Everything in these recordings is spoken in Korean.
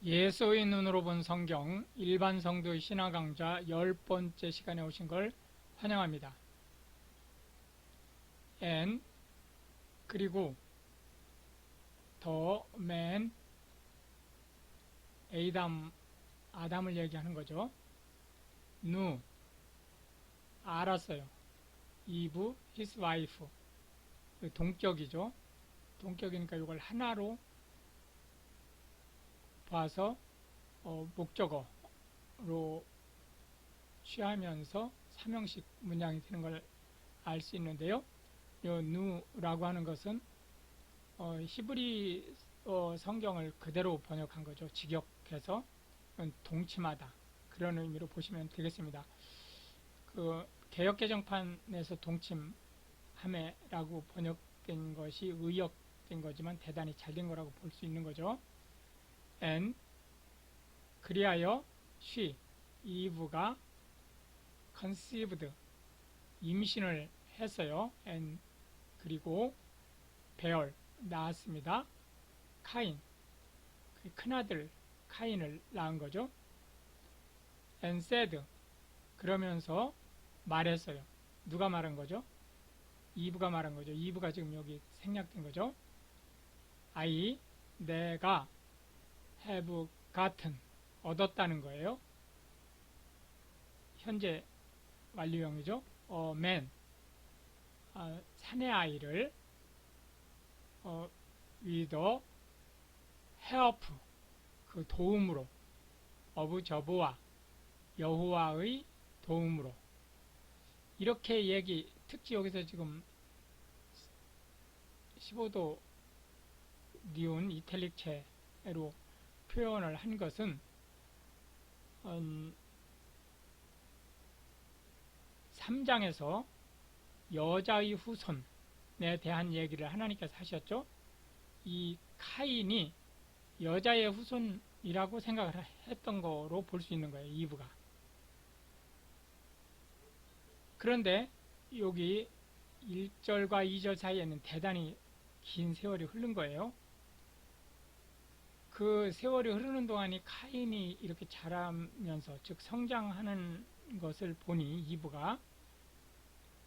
예수의 눈으로 본 성경 일반 성도의 신화 강좌 10번째 시간에 오신 걸 환영합니다. and 그리고 the man 아담을 얘기하는 거죠. knew 알았어요. Eve his wife 동격이죠. 동격이니까 이걸 하나로 봐서 목적어로 취하면서 삼형식 문장이 되는 걸 알 수 있는데요. 요 누라고 하는 것은 히브리 성경을 그대로 번역한 거죠. 직역해서 동침하다 그런 의미로 보시면 되겠습니다. 그 개역개정판에서 동침함에라고 번역된 것이 의역된 거지만 대단히 잘된 거라고 볼 수 있는 거죠. and 그리하여 she 이브가 conceived 임신을 했어요. and 그리고 bear 낳았습니다. 카인 그 큰아들 카인을 낳은 거죠. and said 그러면서 말했어요. 누가 말한 거죠? 이브가 말한 거죠. 이브가 지금 여기 생략된 거죠. 내가 have gotten 얻었다는 거예요. 현재 완료형이죠. man 사내 아이를 with the help 그 도움으로 of 저보와 여호와의 도움으로 이렇게 특히 여기서 지금 15도 니온 이탈릭체로 표현을 한 것은 3장에서 여자의 후손에 대한 얘기를 하나님께서 하셨죠. 이 카인이 여자의 후손이라고 생각을 했던 거로 볼 수 있는 거예요. 이브가. 그런데 여기 1절과 2절 사이에는 대단히 긴 세월이 흐른 거예요. 그 세월이 흐르는 동안이 카인이 이렇게 자라면서 즉 성장하는 것을 보니 이브가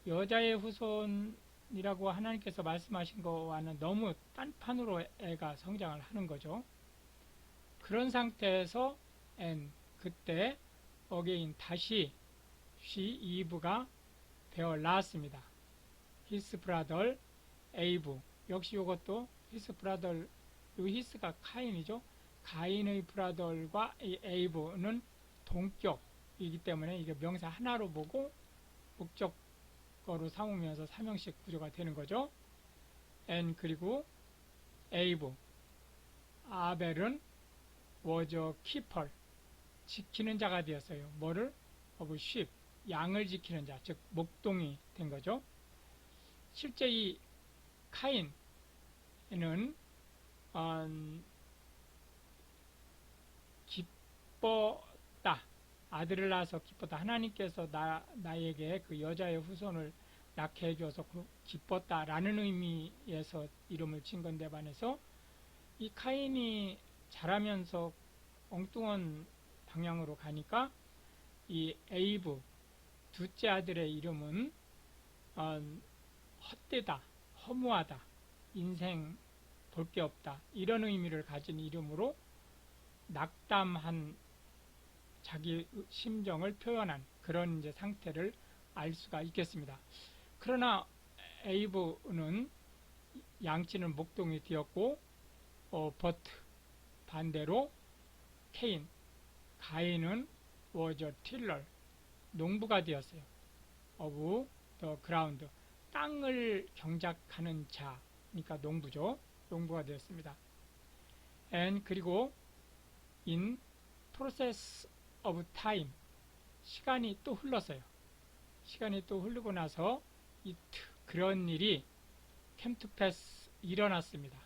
여자의 후손이라고 하나님께서 말씀하신 거와는 너무 딴판으로 애가 성장을 하는 거죠. 그런 상태에서 그때 어게인 다시 이브가 베어 낳았습니다. his brother 에이브 역시 이것도 his brother 히스가 카인이죠. 카인의 브라더과 에이브는 동격이기 때문에 이게 명사 하나로 보고 목적어로 삼으면서 삼형식 구조가 되는 거죠. 그리고 에이브 아벨은 was a keeper 지키는 자가 되었어요. 뭐를? of sheep 양을 지키는 자, 즉 목동이 된 거죠. 실제 이 카인은 기뻤다. 아들을 낳아서 기뻤다. 하나님께서 나에게 그 여자의 후손을 낳게 해주어서 기뻤다라는 의미에서 이름을 지은 건데 반해서 이 카인이 자라면서 엉뚱한 방향으로 가니까 이 에이브 둘째 아들의 이름은 헛되다, 허무하다, 인생 볼 게 없다 이런 의미를 가진 이름으로 낙담한 자기 심정을 표현한 그런 이제 상태를 알 수가 있겠습니다. 그러나 에이브는 양치는 목동이 되었고 버트 반대로 가인은 was a tiller 농부가 되었어요. of the ground 땅을 경작하는 자 그러니까 농부죠. 농부가 되었습니다. 그리고 in process of time 시간이 또 흘렀어요. 시간이 또 흐르고 나서 그런 일이 came to pass 일어났습니다.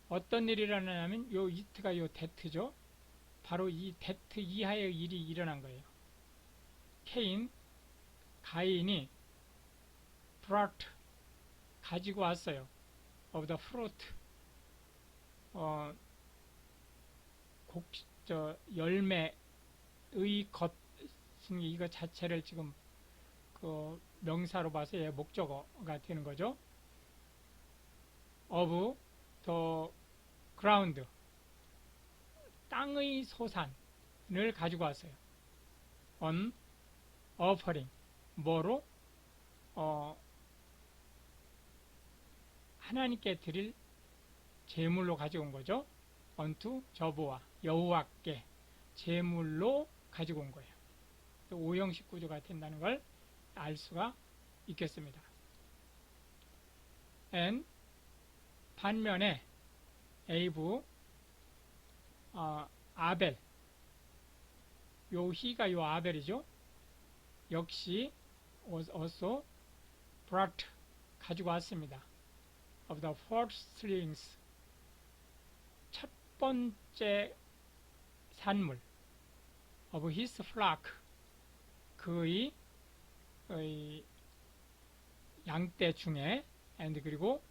어떤 일이 일어나냐면 요 it가 요 that죠. 바로 이 that 이하의 일이 일어난 거예요. 가인이 brought 가지고 왔어요. of the fruit 열매의 것, 이거 자체를 지금 그 명사로 봐서 얘 목적어가 되는 거죠. of the ground, 땅의 소산을 가지고 왔어요. on offering, 뭐로? 하나님께 드릴 제물로 가지고 온 거죠. unto 저보와 여호와께 제물로 가지고 온 거예요. 오형식 구조가 된다는 걸 알 수가 있겠습니다. and 반면에 에이브, 아벨, 요 히가 요 아벨이죠. 역시 also brought, 가지고 왔습니다. of the firstlings, 첫 번째 산물, of his flock, 그의 양떼 중에, and 그리고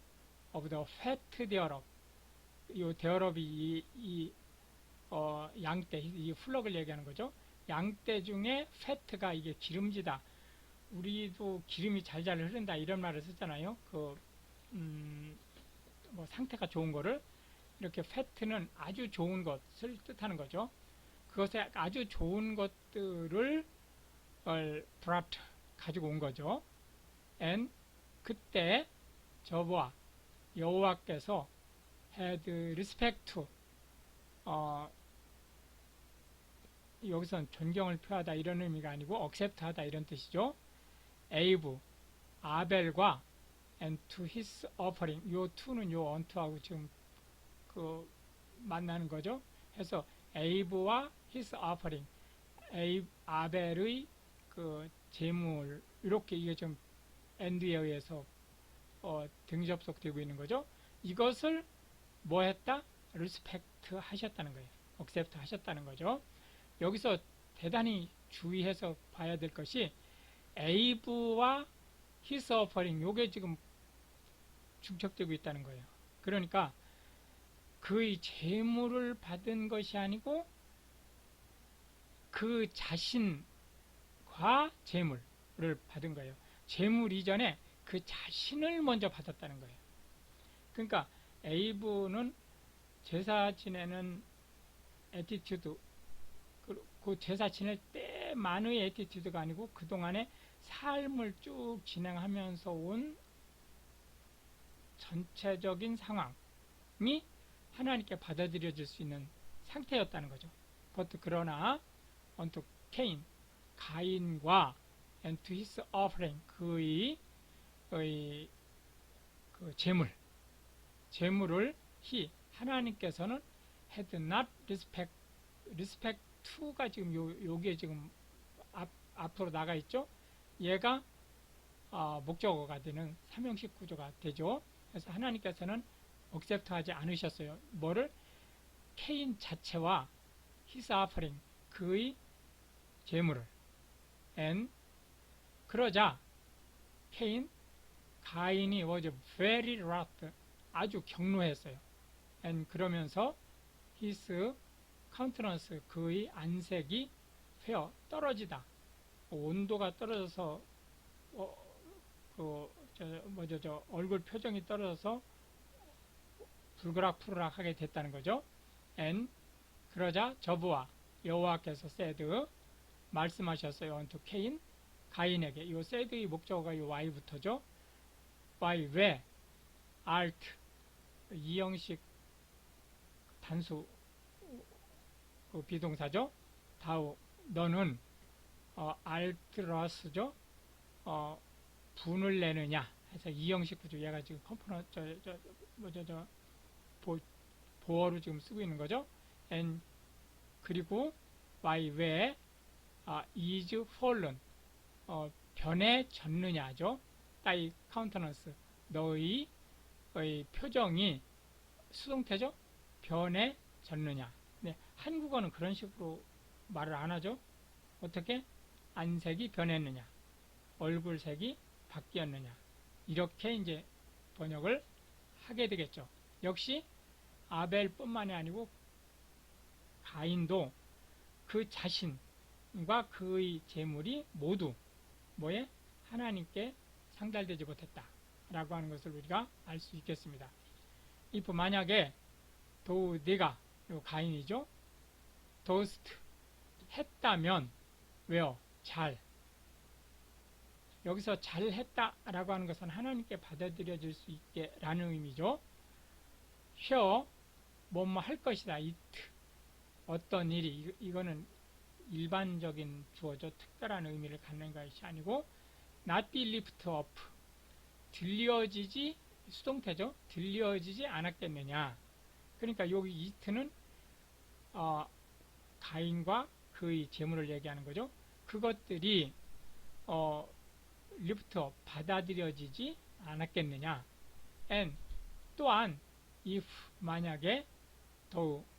of the fat thereof, 이 thereof이 양떼, 이 플럭을 얘기하는 거죠. 양떼 중에 fat가 이게 기름지다. 우리도 기름이 잘잘 흐른다 이런 말을 쓰잖아요. 뭐 상태가 좋은 거를 이렇게 fat는 아주 좋은 것을 뜻하는 거죠. 그것에 아주 좋은 것들을 brought, 가지고 온 거죠. and 그때 저와 여호와께서 had respect to, 여기서는 존경을 표하다 이런 의미가 아니고 accept 하다 이런 뜻이죠. 에이브, 아벨과 and to his offering, 요 to는 요 unto하고 지금 만나는 거죠. 해서 에이브와 his offering, 아벨의 제물, 이렇게 이게 좀 and에 의해서 등접속되고 있는 거죠. 이것을 뭐 했다? respect 하셨다는 거예요. accept 하셨다는 거죠. 여기서 대단히 주의해서 봐야 될 것이 에이브와 his offering, 요게 지금 중첩되고 있다는 거예요. 그러니까 그의 제물을 받은 것이 아니고 그 자신과 제물을 받은 거예요. 제물 이전에 그 자신을 먼저 받았다는 거예요. 그러니까 에이브는 제사 지내는 애티튜드, 그 제사 지낼 때만의 애티튜드가 아니고 그동안에 삶을 쭉 진행하면서 온 전체적인 상황이 하나님께 받아들여질 수 있는 상태였다는 거죠. 그러나 unto Cain, 가인과 and to his offering, 그의 그 제물을 하나님께서는 had not respect to가 지금 요게 지금 앞으로 나가 있죠. 얘가 목적어가 되는 삼형식 구조가 되죠. 그래서 하나님께서는 accept 하지 않으셨어요. 뭐를? 케인 자체와 his offering, 그의 제물을. and 그러자 가인이 was very wrath, 아주 경노했어요. and 그러면서 his countenance, 그의 안색이 떨어지다. 온도가 떨어져서 얼굴 표정이 떨어져서 불그락푸르락 하게 됐다는 거죠. and 그러자 저부와 여호와께서 said, 말씀하셨어요. unto Cain, 가인에게. 이 said의 목적어가 이 y부터죠. by, 왜, art, 이형식 단수 비동사죠. 다우, 너는 알트러스죠. 분을 내느냐 해서 이형식 구조. 얘가 지금 보어로 지금 쓰고 있는 거죠. and 그리고 by, 왜, is fallen, 변해졌느냐죠. 따이 countenance, 너의 표정이 수동태죠. 변해졌느냐. 네, 한국어는 그런 식으로 말을 안 하죠. 어떻게? 안색이 변했느냐, 얼굴색이 바뀌었느냐, 이렇게 이제 번역을 하게 되겠죠. 역시 아벨뿐만이 아니고 가인도 그 자신과 그의 재물이 모두 뭐에? 하나님께 상달되지 못했다 라고 하는 것을 우리가 알 수 있겠습니다. if 만약에 네가 요 가인이죠. 도스트 했다면 왜요? 잘. 여기서 잘했다라고 하는 것은 하나님께 받아들여질 수 있게 라는 의미죠. 쉬어 뭐뭐 할 것이다. it 어떤 일이 이거는 일반적인 주어죠. 특별한 의미를 갖는 것이 아니고 not be lift up 들려지지 수동태죠. 들려지지 않았겠느냐. 그러니까 여기 it는 가인과 그의 재물을 얘기하는 거죠. 그것들이 lift up 받아들여지지 않았겠느냐. and 또한 if 만약에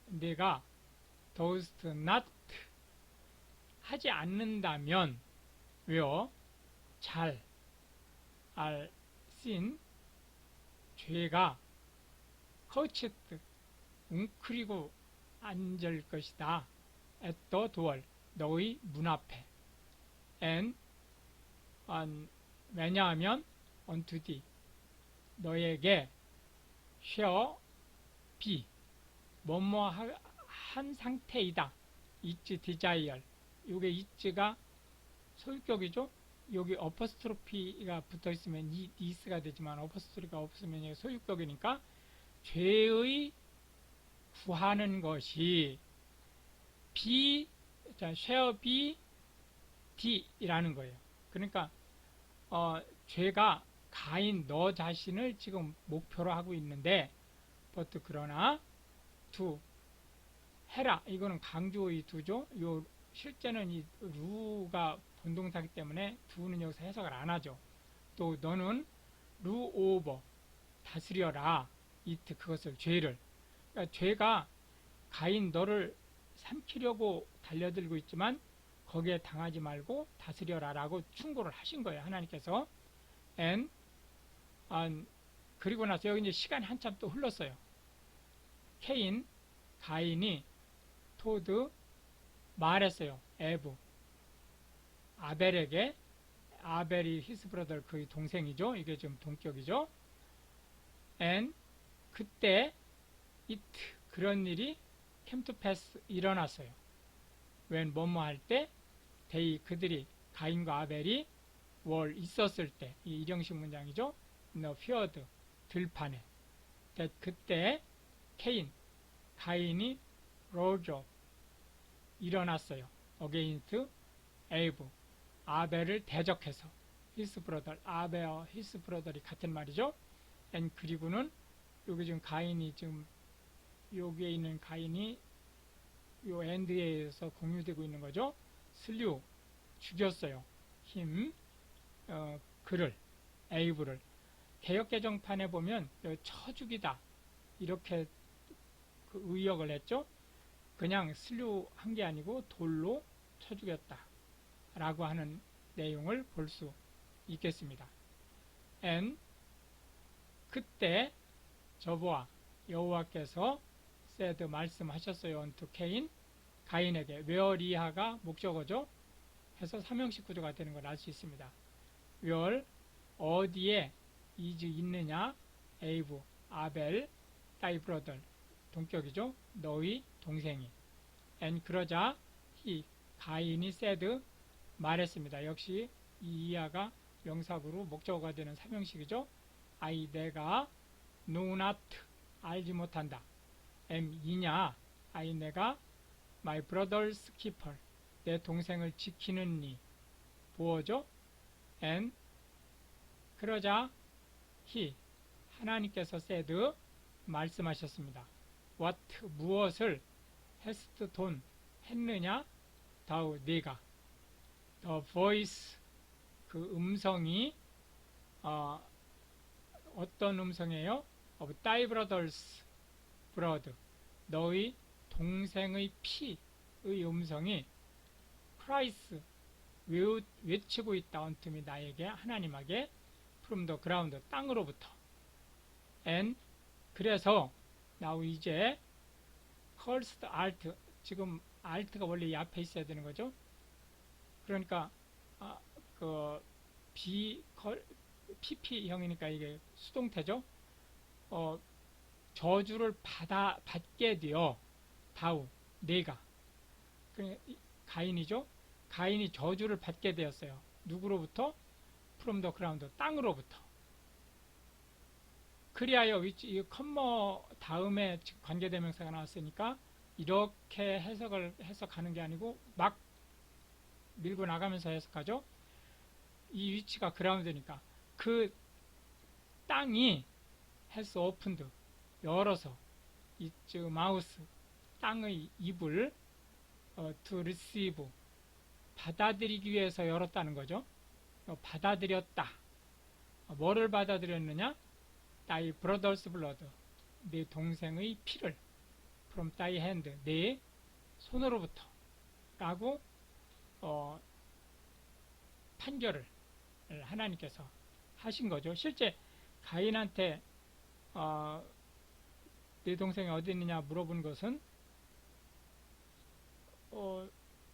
내가 dost not 하지 않는다면 왜요? 잘 sin 죄가 거치트 웅크리고 앉을 것이다. at the door 너의 문 앞에 and 왜냐하면 unto thee 너에게 shall be 뭐뭐 한 상태이다. is desire 요게 is가 소유격이죠. 여기 어퍼스트로피가 붙어 있으면 is가 되지만 어퍼스트로피가 없으면 소유격이니까 죄의 구하는 것이 shall be D라는 거예요. 그러니까 죄가 가인 너 자신을 지금 목표로 하고 있는데 but 그러나 to 해라 이거는 강조의 두죠. 요 실제는 이 루가 본동사기 때문에 두는 여기서 해석을 안 하죠. 또 너는 루 오버 다스려라 it 그것을 죄를 그러니까 죄가 가인 너를 삼키려고 달려들고 있지만 거기에 당하지 말고 다스려라 라고 충고를 하신 거예요. 하나님께서 and 그리고 나서 여기 이제 시간이 한참 또 흘렀어요. 가인이 토드 말했어요. 에브 아벨에게 아벨이 히스브라더 그의 동생이죠. 이게 지금 동격이죠. and 그때 it 그런 일이 came to pass 일어났어요. when 뭐뭐 할 때 그들이 가인과 아벨이 월 있었을 때 이 일형식 문장이죠. no feared 들판에 그때 가인이 rose up 일어났어요. against Abe 아벨을 대적해서 his brother 아벨과 his brother이 같은 말이죠. and 그리고는 여기 지금 가인이 지금 여기에 있는 가인이 요 end에서 공유되고 있는 거죠. slew 죽였어요. 그를 에이브를 개역개정판에 보면 쳐 죽이다 이렇게 그 의역을 했죠. 그냥 slew 한 게 아니고 돌로 쳐 죽였다 라고 하는 내용을 볼 수 있겠습니다. and 그때 저보아 여호와께서 said 말씀하셨어요. unto 가인에게 where 이하가 목적어죠. 해서 삼형식 구조가 되는 걸 알 수 있습니다. where 어디에 is 있느냐 에이브 아벨 thy brother 동격이죠. 너희 동생이 and 그러자 가인이 said 말했습니다. 역시 이 이하가 명사구로 목적어가 되는 삼형식이죠. 내가 know not 알지 못한다. 이냐 내가 my brother's keeper 내 동생을 지키는 이 보어죠. and 그러자 하나님께서 said 말씀하셨습니다. what 무엇을 hast done 했느냐 thou 네가 the voice 그 음성이 어떤 음성이에요? of thy brother's blood 너의 동생의 피의 음성이 Christ 외치고 있다. unto me 나에게 하나님에게 from the ground 땅으로부터 and 그래서 now 이제 cursed art 지금 alt가 원래 이 앞에 있어야 되는 거죠. 그러니까 그 pp형이니까 이게 수동태죠. 저주를 받게 되어 다우 내가 가인이죠. 가인이 저주를 받게 되었어요. 누구로부터? from the ground 땅으로부터. 그리하여 이 컴머 다음에 관계대명사가 나왔으니까 이렇게 해석하는 게 아니고 막 밀고 나가면서 해석하죠. 이 위치가 그라운드니까 그 땅이 has opened 열어서 its mouth 땅의 입을 to receive 받아들이기 위해서 열었다는 거죠. 받아들였다. 뭐를 받아들였느냐? thy brother's blood 네 동생의 피를 from thy hand 네 손으로부터 라고 판결을 하나님께서 하신 거죠. 실제 가인한테 네 동생이 어디 있느냐 물어본 것은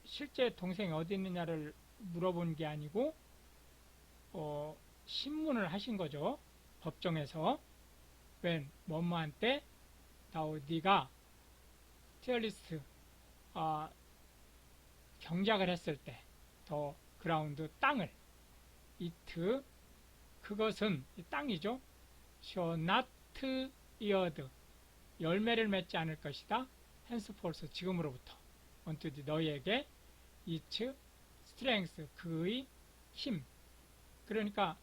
실제 동생이 어디 있느냐를 물어본 게 아니고 신문을 하신 거죠. 법정에서 when 뭐뭐한테 네가 티얼리스트 경작을 했을 때 더 그라운드 땅을 it 그것은 이 땅이죠. shall not yield 열매를 맺지 않을 것이다. henceforth 지금으로부터 unto thee 너희에게 its strength 그의 힘 그러니까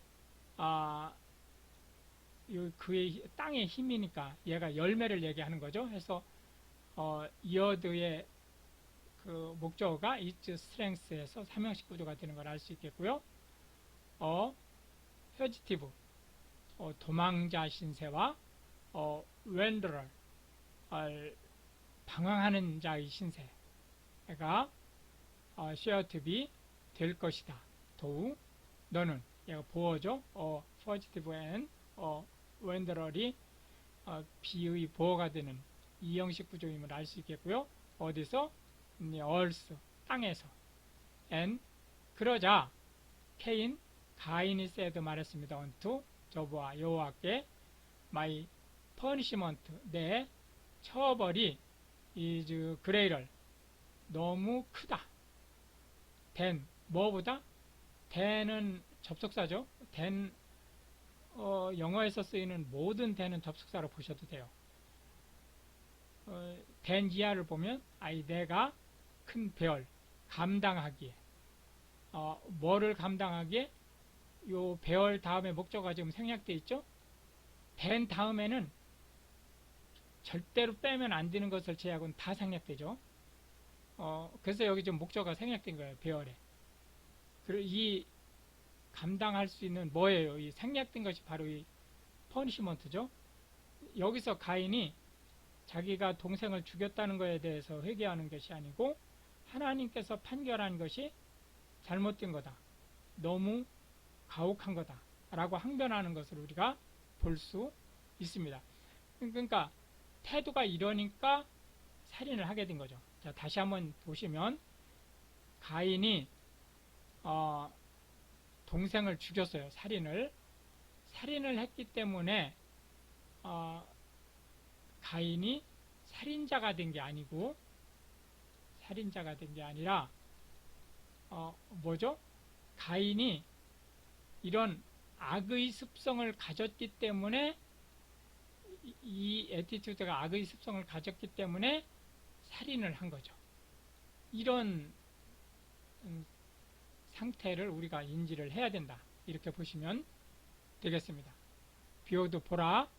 그의 땅의 힘이니까 얘가 열매를 얘기하는 거죠. 해서 yield의 그 목적어가 its strength에서 삼형식 구조가 되는 걸 알 수 있겠고요. fugitive 도망자 신세와 wanderer 방황하는 자의 신세가 share to be 될 것이다. 도우 너는 얘가 보어죠. fugitive and wanderer이 비의 보어가 되는 이 형식 구조임을 알 수 있겠고요. 어디서? earth 땅에서 and 그러자 가인이 said 말했습니다. unto 저보아 여호와께 my punishment 내 처벌이 is greater 너무 크다. than 뭐보다? than은 접속사죠. than 영어에서 쓰이는 모든 than은 접속사로 보셔도 돼요. than 이하를 보면 내가 큰 배열 감당하기에 뭐를 감당하기에 요 배열 다음에 목적어가 지금 생략되어 있죠. than 다음에는 절대로 빼면 안 되는 것을 제외하고는 다 생략되죠. 그래서 여기 좀 목적어가 생략된 거예요. 배열에. 그리고 이 감당할 수 있는 뭐예요? 이 생략된 것이 바로 이 퍼니시먼트죠. 여기서 가인이 자기가 동생을 죽였다는 것에 대해서 회개하는 것이 아니고 하나님께서 판결한 것이 잘못된 거다. 너무 가혹한 거다. 라고 항변하는 것을 우리가 볼 수 있습니다. 그러니까 태도가 이러니까 살인을 하게 된 거죠. 자, 다시 한번 보시면 가인이 동생을 죽였어요. 살인을 했기 때문에 가인이 살인자가 된 게 아니고 살인자가 된 게 아니라 뭐죠? 가인이 이런 악의 습성을 가졌기 때문에 이 애티튜드가 악의 습성을 가졌기 때문에 살인을 한 거죠. 이런 상태를 우리가 인지를 해야 된다. 이렇게 보시면 되겠습니다. 비오드 보라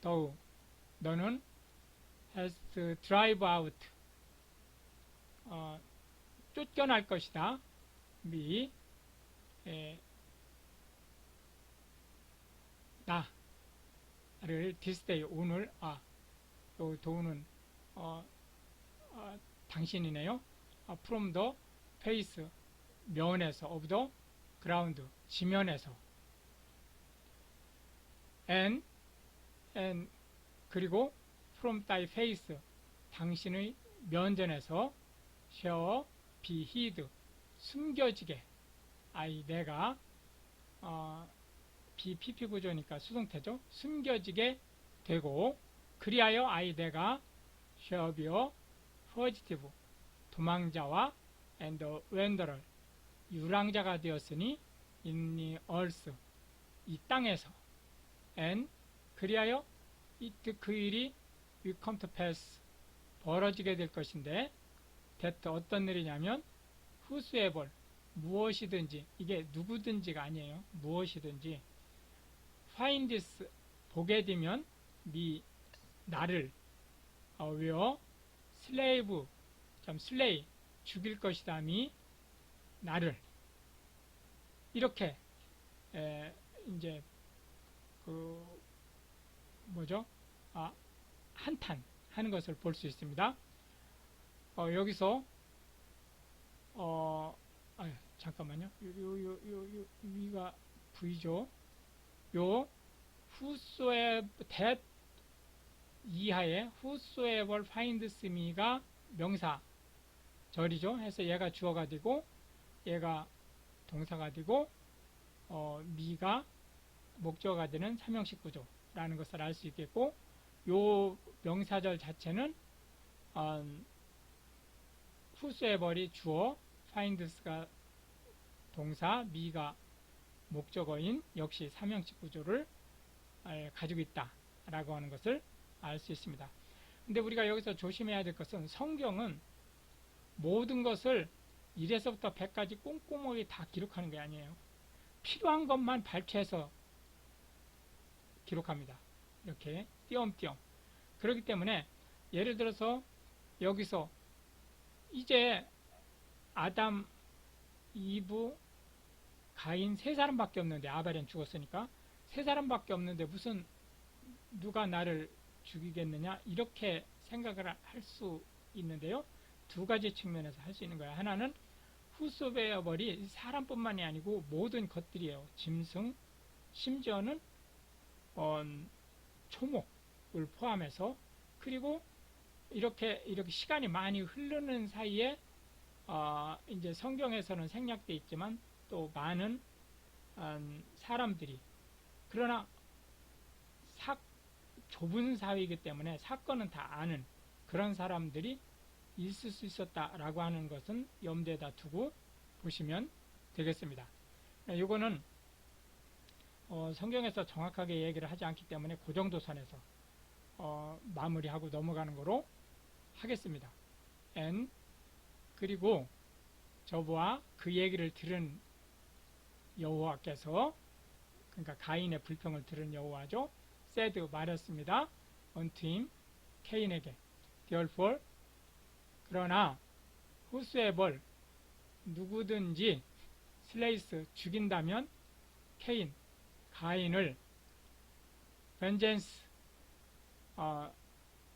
더욱 너는 has to drive out 쫓겨날 것이다. 미 나를 this day 오늘 또 도우는 당신이네요. from the face 면에서 of the ground 지면에서 and 그리고 from thy face 당신의 면전에서 shall be hid 숨겨지게 내가 BPP 구조니까 수동태죠. 숨겨지게 되고 그리하여 내가 shall be a fugitive 도망자와 and a wanderer 유랑자가 되었으니 in the earth 이 땅에서 and 그리하여 그 일이 will come to pass 벌어지게 될 것인데 that 어떤 일이냐면 whosoever 무엇이든지 이게 누구든지가 아니에요. 무엇이든지 finds 보게 되면 나를 where slave slay 죽일 것이다 나를 이렇게 이제 뭐죠? 한탄 하는 것을 볼 수 있습니다. 여기서 잠깐만요. 요 위가 V죠. 요 whosoever that 이하에 whosoever finds me가 명사 절이죠. 해서 얘가 주어가 되고 얘가 동사가 되고 me가 목적어가 되는 삼형식 구조라는 것을 알 수 있겠고 요 명사절 자체는 whosoever이 주어 finds가 동사 me가 목적어인 역시 삼형식 구조를 가지고 있다라고 하는 것을 알 수 있습니다. 근데 우리가 여기서 조심해야 될 것은 성경은 모든 것을 1에서부터 100까지 꼼꼼하게 다 기록하는 게 아니에요. 필요한 것만 발췌해서 기록합니다. 이렇게 띄엄띄엄. 그렇기 때문에 예를 들어서 여기서 이제 아담, 이브, 가인 세 사람밖에 없는데 아벨은 죽었으니까 세 사람밖에 없는데 무슨 누가 나를 죽이겠느냐 이렇게 생각을 할 수 있는데요. 두 가지 측면에서 할 수 있는 거예요. 하나는 whosoever이 사람뿐만이 아니고 모든 것들이에요. 짐승, 심지어는 초목을 포함해서 그리고 이렇게 시간이 많이 흐르는 사이에 이제 성경에서는 생략되어 있지만 또 많은 사람들이 그러나 좁은 사회이기 때문에 사건은 다 아는 그런 사람들이 있을 수 있었다라고 하는 것은 염두에다 두고 보시면 되겠습니다. 이거는 성경에서 정확하게 얘기를 하지 않기 때문에 그 정도 선에서 마무리하고 넘어가는 거로 하겠습니다. and 그리고 저와 그 얘기를 들은 여호와께서 그러니까 가인의 불평을 들은 여호와죠. said 말했습니다. unto him 케인에게 therefore 그러나 whosoever 누구든지 slays 죽인다면 케인 가인을 vengeance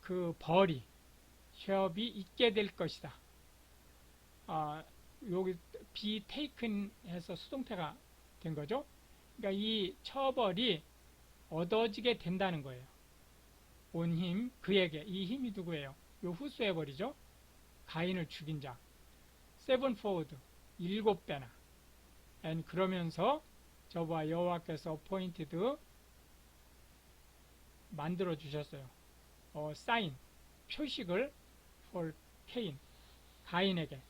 그 벌이 shall be 있게 될 것이다. 여기 be taken 해서 수동태가 된 거죠. 그러니까 이 처벌이 얻어지게 된다는 거예요. on him 그에게 이 힘이 누구예요? 요 whosoever이죠. 가인을 죽인 자. sevenfold 7배나. and 그러면서 저와 여호와께서 appointed 만들어 주셨어요. sign 표식을 for cain 가인에게.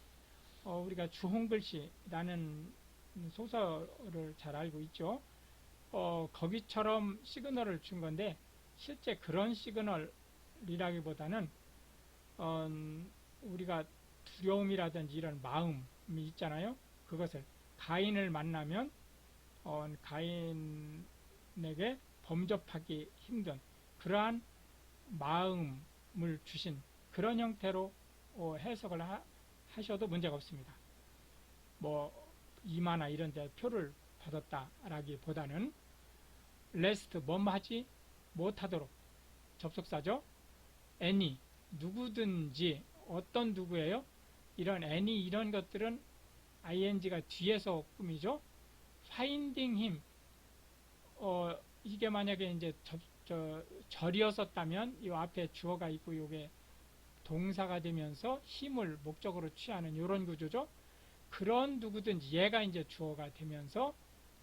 우리가 주홍글씨라는 소설을 잘 알고 있죠. 거기처럼 시그널을 준 건데 실제 그런 시그널이라기보다는 우리가 두려움이라든지 이런 마음이 있잖아요. 그것을 가인을 만나면 가인에게 범접하기 힘든 그러한 마음을 주신 그런 형태로 해석을 하셔도 문제가 없습니다. 뭐 이마나 이런 데 표를 받았다라기보다는 레스트 뭐하지 못하도록 접속사죠. any 누구든지 어떤 누구예요? 이런 any 이런 것들은 ing가 뒤에서 꾸미죠. finding him 이게 만약에 이제 절이었었다면 이 앞에 주어가 있고 요게 동사가 되면서 힘을 목적으로 취하는 이런 구조죠. 그런 누구든지 얘가 이제 주어가 되면서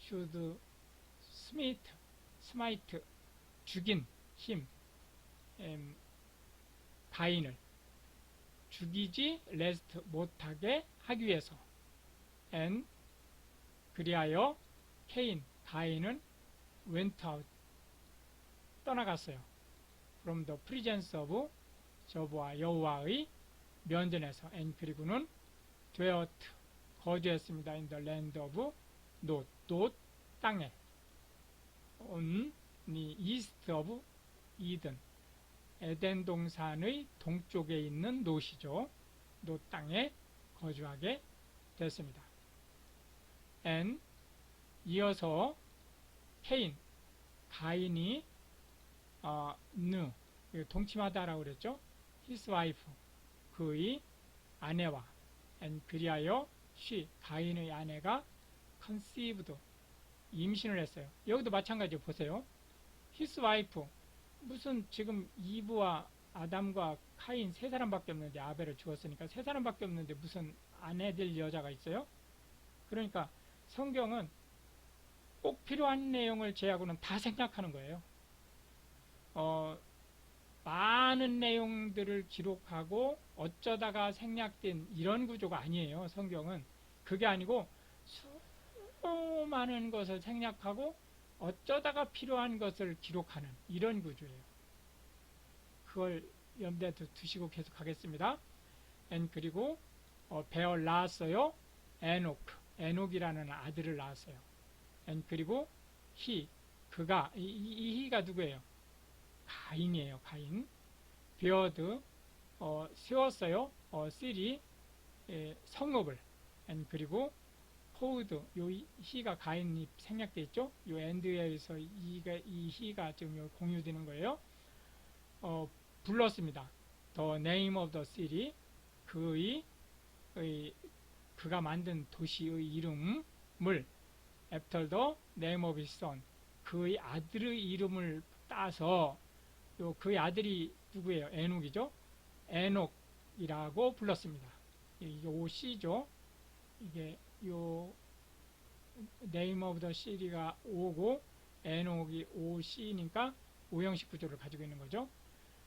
should smite 죽인 힘 가인을 죽이지 lest 못하게 하기 위해서 and 그리하여 가인은 went out 떠나갔어요. from the presence of 저보와 여호와의 면전에서 and 그리고는 dwelt 거주했습니다. in the land of 노 땅에 on the east of Eden 에덴 동산의 동쪽에 있는 노시죠. 노 땅에 거주하게 됐습니다. and 이어서 가인이 동침하다라고 그랬죠. his wife 그의 아내와 and 그리하여 가인의 아내가 conceived 임신을 했어요. 여기도 마찬가지로 보세요. his wife 무슨 지금 이브와 아담과 카인 세 사람밖에 없는데 아벨을 죽었으니까 세 사람밖에 없는데 무슨 아내 될 여자가 있어요? 그러니까 성경은 꼭 필요한 내용을 제하고는 다 생략하는 거예요. 많은 내용들을 기록하고 어쩌다가 생략된 이런 구조가 아니에요. 성경은 그게 아니고 수많은 것을 생략하고 어쩌다가 필요한 것을 기록하는 이런 구조예요. 그걸 염두에 두시고 계속 하겠습니다. 그리고 배을 낳았어요. 에녹이라는 아들을 낳았어요. 그리고 그가 이 히가 누구예요? 가인이에요. 가인. 비어드 세웠어요. 시리 성읍을. 그리고 포우드 요 히가 가인이 생략되어 있죠. 요 엔드에서 이 히가 지금 공유되는 거예요. 불렀습니다. The name of the city 그가 만든 도시의 이름을 after the name of his son 그의 아들의 이름을 따서 그의 아들이 누구예요? 에녹이죠. 에녹이라고 불렀습니다. 이게 OC죠. 이게 요 name of the city가 O고 에녹이 OC니까 오형식 구조를 가지고 있는 거죠.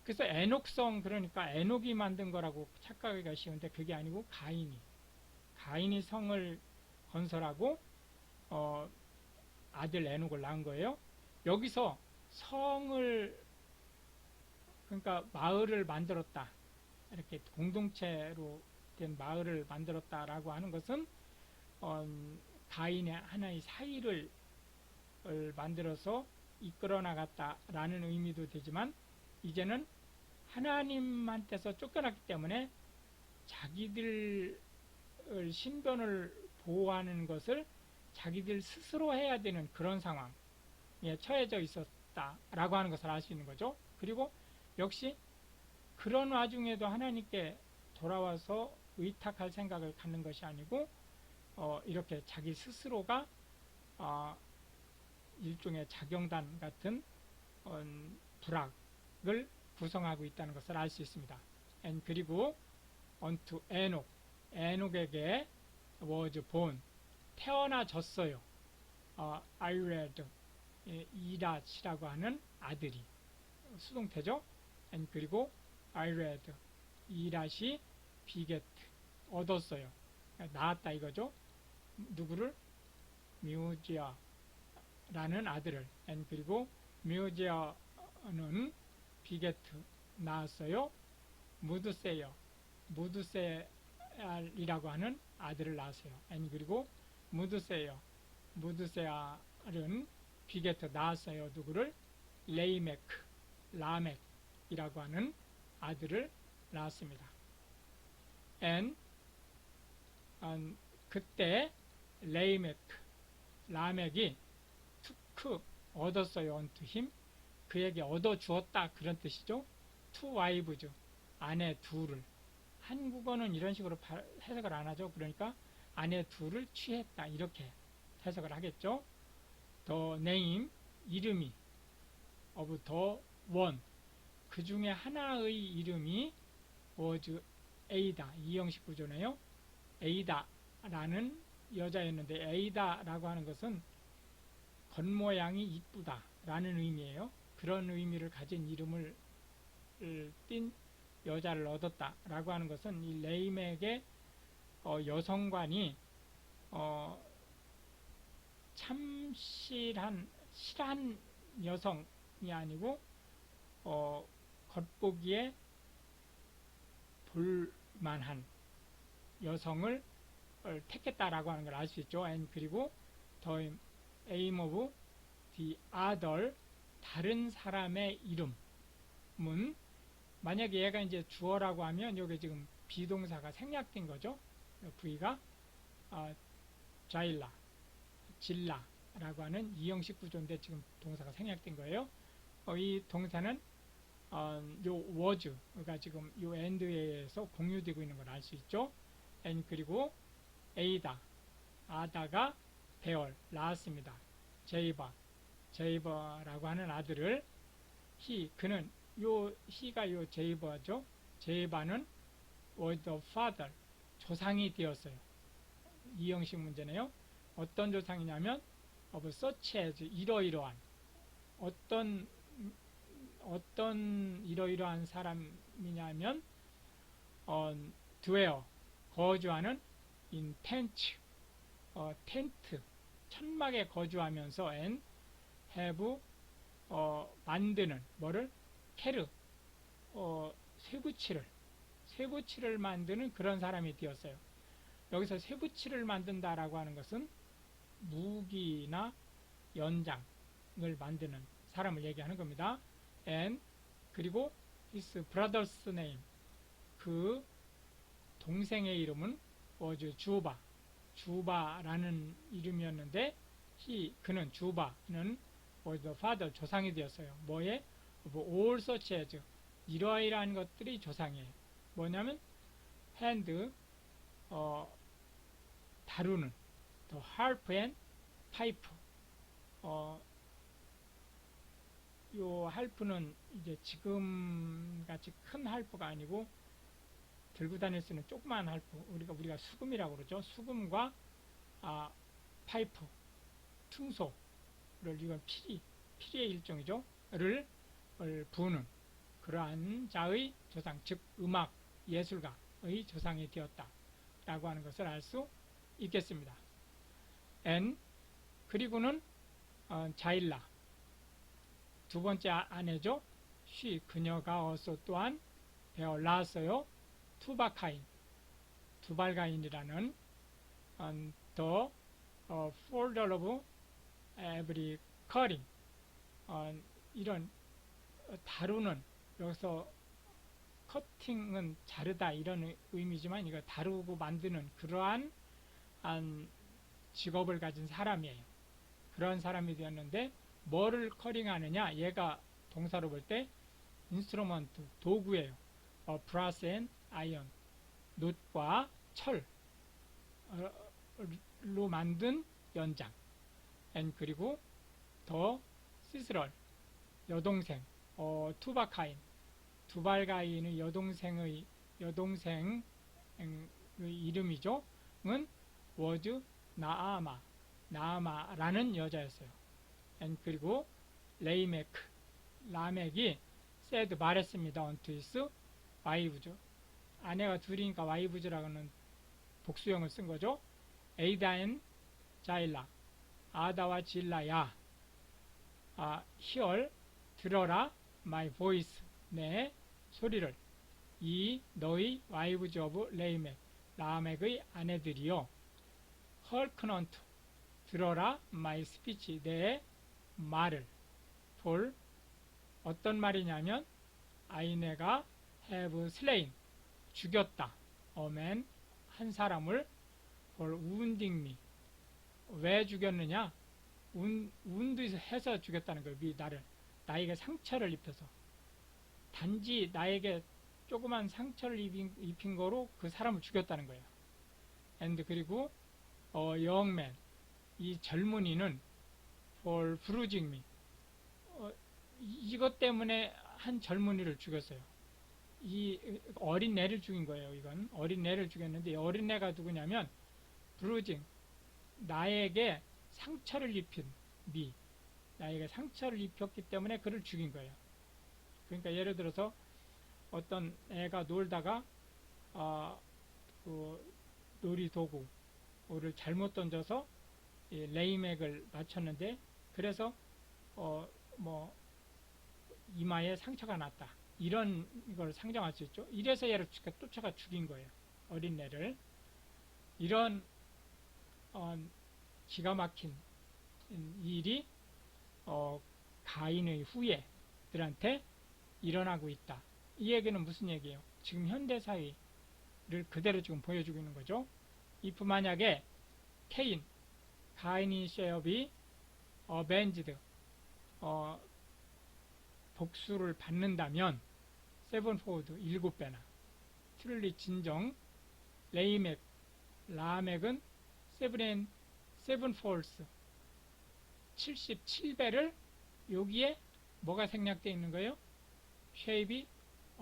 그래서 에녹성 그러니까 에녹이 만든 거라고 착각하기가 쉬운데 그게 아니고 가인이 성을 건설하고 아들 에녹을 낳은 거예요. 여기서 성을 그러니까 마을을 만들었다 이렇게 공동체로 된 마을을 만들었다라고 하는 것은 가인의 하나의 사이를 만들어서 이끌어 나갔다라는 의미도 되지만 이제는 하나님한테서 쫓겨났기 때문에 자기들 신변을 보호하는 것을 자기들 스스로 해야 되는 그런 상황에 처해져 있었다라고 하는 것을 알 수 있는 거죠. 그리고 역시 그런 와중에도 하나님께 돌아와서 의탁할 생각을 갖는 것이 아니고 이렇게 자기 스스로가 일종의 자경단 같은 부락을 구성하고 있다는 것을 알 수 있습니다. 그리고 unto 에녹에게 was born 태어나졌어요. 아이레드 이라시라고 하는 아들이 수동태죠. 그리고 아이레드 이라시 비게트 얻었어요. 낳았다 이거죠. 누구를? 뮤지아라는 아들을. 그리고 뮤지아는 비게트 낳았어요. 무드세알이라고 하는 아들을 낳았어요. 그리고 무드세알은 비게트 낳았어요. 누구를? 라멕이라고 하는 아들을 낳았습니다. 그때 라멕이 took 얻었어요. unto him 그에게 얻어 주었다 그런 뜻이죠. two wives 아내 둘을 한국어는 이런 식으로 해석을 안 하죠. 그러니까 아내 둘을 취했다 이렇게 해석을 하겠죠. the name 이름이 of the one 그 중에 하나의 이름이 was A다. 이형식 구조네요. A다라는 여자였는데 A다라고 하는 것은 겉모양이 이쁘다 라는 의미예요. 그런 의미를 가진 이름을 띤 여자를 얻었다 라고 하는 것은 이 레이맥의 여성관이 실한 여성이 아니고 겉보기에 볼만한 여성을 택했다라고 하는 걸 알 수 있죠. And 그리고 the aim of the other, 다른 사람의 이름은, 만약에 얘가 이제 주어라고 하면 여기 지금 비동사가 생략된 거죠. V가 자일라, 질라라고 하는 이형식 구조인데 지금 동사가 생략된 거예요. 이 동사는 요 was가 지금 요 and에서 공유되고 있는 걸 알 수 있죠. and 그리고 아다가 배얼 낳았습니다. 제이버라고 하는 아들을 그는 he가 요 제이버죠. 제이버는 was the father, 조상이 되었어요. 이형식 문제네요. 어떤 조상이냐면 of such as, 이러이러한, 어떤 이러이러한 사람이냐면 dwell, 거주하는, in tent, 텐트, 천막에 거주하면서 and have, 만드는, 뭐를? 캐르, 쇠붙이를 만드는 그런 사람이 되었어요. 여기서 쇠붙이를 만든다라고 하는 것은 무기나 연장을 만드는 사람을 얘기하는 겁니다. and 그리고 his brother's name, 그 동생의 이름은 was 주바라는 이름이었는데 그는 주바는 was the father, 조상이 되었어요. 뭐에? of all such as, 이러이러한 것들이 조상이에요. 뭐냐면 hand, 다루는, the harp and pipe, 요 할프는 이제 지금 같이 큰 할프가 아니고 들고 다닐 수 있는 조그마한 할프, 우리가 수금이라고 그러죠. 수금과 파이프, 퉁소를, 이건 피리의 일종이죠. 를 부는 그러한 자의 조상, 즉 음악 예술가의 조상이 되었다 라고 하는 것을 알 수 있겠습니다. and 그리고는 자일라, 두 번째 아내죠. 그녀가 어서 또한 배어 낳았어요. 투바카인, 두발가인이라는 the folder of every cutting, 이런 다루는, 여기서 커팅은 자르다 이런 의미지만 이거 다루고 만드는 그러한 직업을 가진 사람이에요. 그런 사람이 되었는데 뭐를 커링하느냐, 얘가 동사로 볼 때 인스트루먼트, 도구예요. brass and iron, 놋과 철로 만든 연장. and 그리고 더 시스럴, 여동생, 투바카인, 두발가인의 여동생의 이름이죠. 은 was 나아마라는 여자였어요. and 그리고 라멕이 said, 말했습니다. unto his wives, 아내가 둘이니까 와이브즈라고는 복수형을 쓴 거죠. 에이다 앤 자일라, 아다와 질라야, hear, 들어라, my voice, 내 소리를, 이 너희 와이브즈 오브 라멕의 아내들이요. hearken unto, 들어라, my speech, 내 말을. for, 어떤 말이냐면 내가 have slain, 죽였다. a man, 한 사람을. for wounding me, 왜 죽였느냐? wound해서 죽였다는 거예요. 나에게 상처를 입혀서. 단지 나에게 조그만 상처를 입힌 거로 그 사람을 죽였다는 거예요. and 그리고 young man, 이 젊은이는 for bruising me, 이것 때문에 한 젊은이를 죽였어요. 이 어린 애를 죽인 거예요. 이건 어린 애를 죽였는데, 어린 애가 누구냐면 브루징, 나에게 상처를 입힌 미, 나에게 상처를 입혔기 때문에 그를 죽인 거예요. 그러니까 예를 들어서 어떤 애가 놀다가 그 놀이도구를 잘못 던져서 이 레이맥을 맞췄는데, 그래서 뭐 이마에 상처가 났다, 이런 걸 상정할 수 있죠. 이래서 얘를 쫓아가 죽인 거예요, 어린애를. 이런 기가 막힌 일이 가인의 후예들한테 일어나고 있다. 이 얘기는 무슨 얘기예요? 지금 현대사회를 그대로 지금 보여주고 있는 거죠. if 만약에 케인, 가인이 shall be avenged, 복수를 받는다면, sevenfold, 7배나, truly, 진정, 레이맥, 라멕은 sevenfolds, 77배를 여기에 뭐가 생략되어 있는 거예요? shall be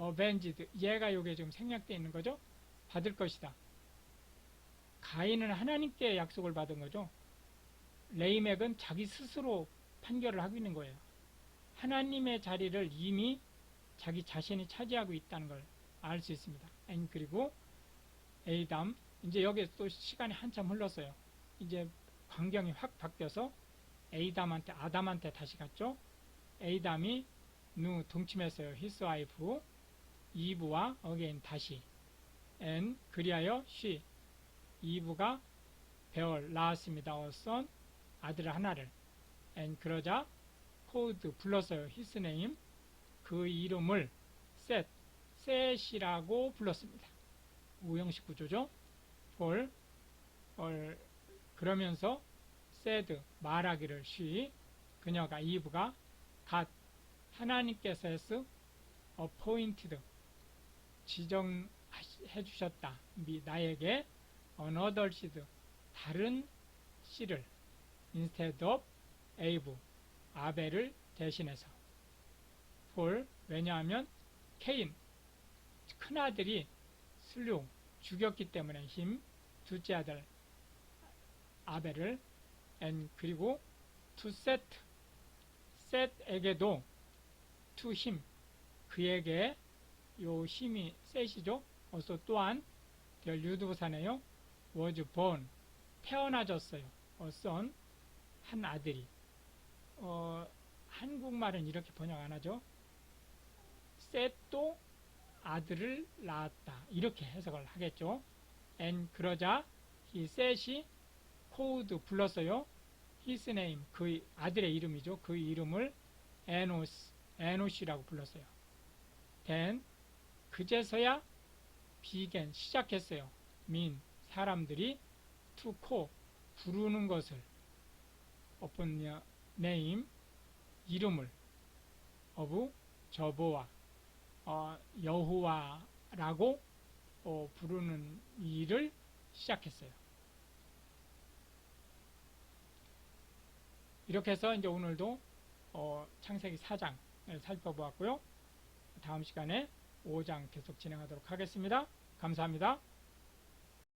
avenged, 얘가 여기에 지금 생략되어 있는 거죠. 받을 것이다. 가인은 하나님께 약속을 받은 거죠. 레이맥은 자기 스스로 판결을 하고 있는 거예요. 하나님의 자리를 이미 자기 자신이 차지하고 있다는 걸 알 수 있습니다. 그리고 에이담, 이제 여기에 또 시간이 한참 흘렀어요. 이제 광경이 확 바뀌어서 에이담한테, 아담한테 다시 갔죠. 에이담이 동침했어요. his wife, 이브와 again, 다시. and 그리하여 she, 이브가 배을 낳았습니다. a son, 아들 하나를. and 그러자 called, 불렀어요. his name, 그 이름을 셋이라고 불렀습니다. 오형식 구조죠. for, 그러면서 said, 말하기를, she, 그녀가, 이브가 got, 하나님께서 appointed, 지정해 주셨다. 나에게 another seed, 다른 씨를, instead of Abe, 아벨을 대신해서. for, 왜냐하면 케인, 큰아들이 슬류, 죽였기 때문에 둘째 아들 아벨을. and 그리고 to set에게도 to him, 그에게, 요 힘이 셋이죠. also 또한 별 유두부사네요. was born, 태어나졌어요. a son, 한 아들이. 한국말은 이렇게 번역 안 하죠. 셋도 아들을 낳았다, 이렇게 해석을 하겠죠. and 그러자 이 셋이 called, 불렀어요. his name, 그 아들의 이름이죠. 그 이름을 에노시라고 불렀어요. then 그제서야 began, 시작했어요. 사람들이 to call, 부르는 것을, upon the name, 이름을, of 저보와, 여호와라고 부르는 일을 시작했어요. 이렇게 해서 이제 오늘도 창세기 4장을 살펴보았고요. 다음 시간에 5장 계속 진행하도록 하겠습니다. 감사합니다.